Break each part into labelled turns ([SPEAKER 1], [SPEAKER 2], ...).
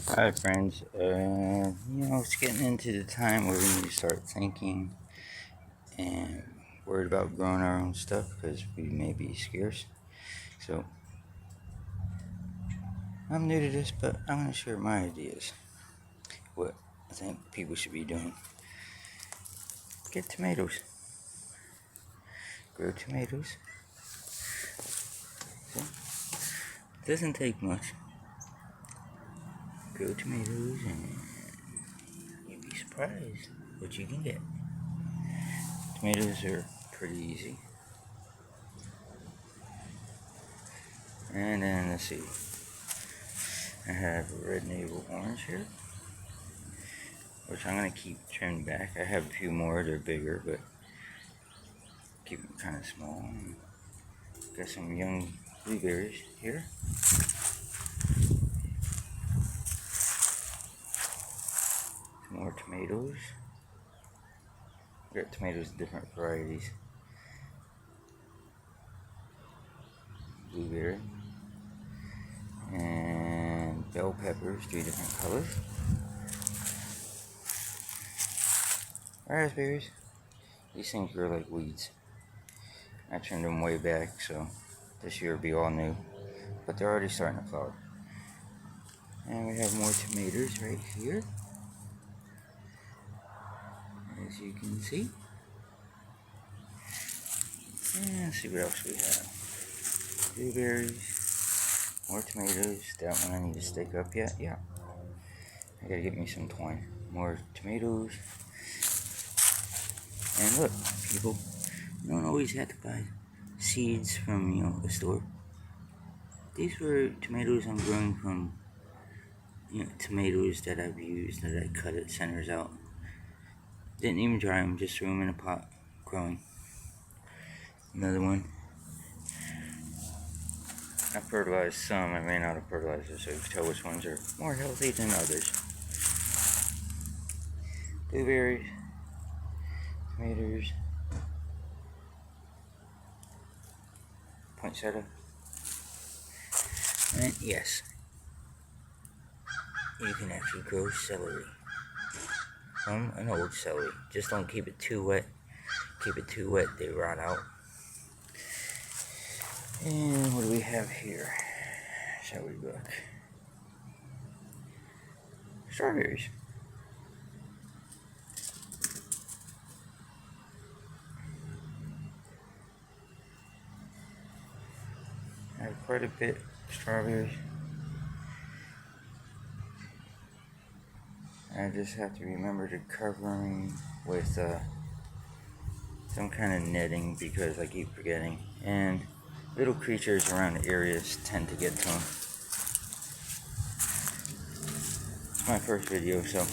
[SPEAKER 1] Hi friends, it's getting into the time where we need to start thinking and worried about growing our own stuff because we may be scarce. So, I'm new to this, but I'm going to share my ideas. What I think people should be doing. Get tomatoes. Grow tomatoes. So, it doesn't take much. Grow tomatoes and you'll be surprised what you can get. Tomatoes are pretty easy. And then let's see. I have a red navel orange here, which I'm going to keep trimmed back. I have a few more, they're bigger, but keep them kind of small. Got some young blueberries here. Some more tomatoes. Got tomatoes in different varieties. Blueberry. And bell peppers, 3 different colors. Raspberries. These things grow like weeds. I trimmed them way back, so this year will be all new. But they're already starting to flower. And we have more tomatoes right here, as you can see. And let's see what else we have. Blueberries, more tomatoes. That one I need to stake up yet. Yeah. I gotta get me some twine. More tomatoes. And look, people, you don't always have to buy seeds from, the store. These were tomatoes I'm growing from, tomatoes that I've used, that I cut at centers out. Didn't even dry them, just threw them in a pot, growing. Another one. I fertilized some. I ran out of fertilizer, so you can tell which ones are more healthy than others. Blueberries, tomatoes, poinsettia, and yes, you can actually grow celery from an old celery. Just don't keep it too wet. Keep it too wet, they rot out. And what do we have here? Shall we look? Strawberries. I have quite a bit of strawberries. I just have to remember to cover them with some kind of netting because I keep forgetting. And little creatures around the areas tend to get to them. It's my first video, so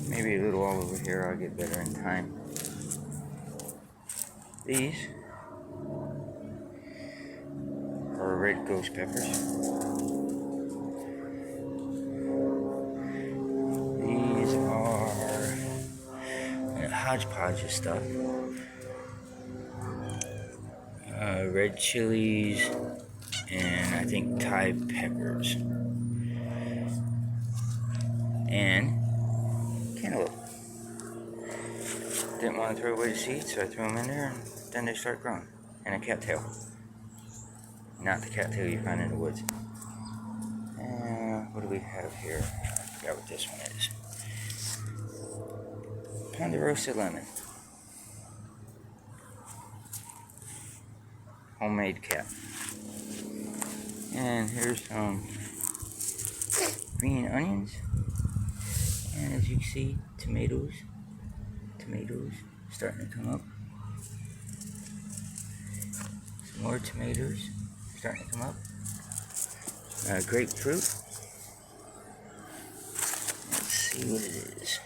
[SPEAKER 1] maybe a little all over here. I'll get better in time. These are red ghost peppers. These are a hodgepodge of stuff. Red chilies and I think Thai peppers. And cantaloupe. Didn't want to throw away the seeds, so I threw them in there and then they start growing. And a cattail. Not the cattail you find in the woods. What do we have here? I forgot what this one is. Ponderosa lemon. Homemade cap. And here's some green onions. And as you can see, tomatoes starting to come up. Some more tomatoes starting to come up. Grapefruit. Let's see what it is.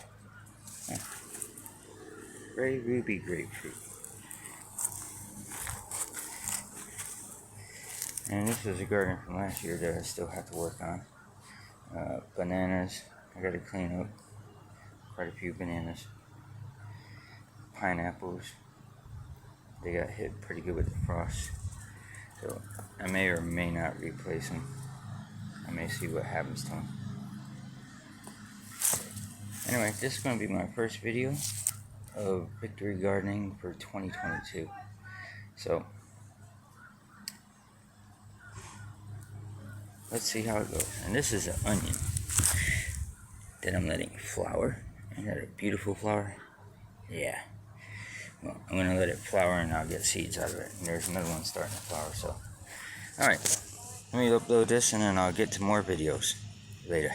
[SPEAKER 1] Gray ruby grapefruit. And this was a garden from last year that I still have to work on. Bananas. I gotta clean up quite a few bananas. Pineapples. They got hit pretty good with the frost. So I may or may not replace them. I may see what happens to them. Anyway, this is going to be my first video of Victory Gardening for 2022. So, let's see how it goes. And this is an onion that I'm letting flower. Isn't that a beautiful flower? Yeah. Well, I'm going to let it flower and I'll get seeds out of it. And there's another one starting to flower, so. Alright, let me upload this and then I'll get to more videos later.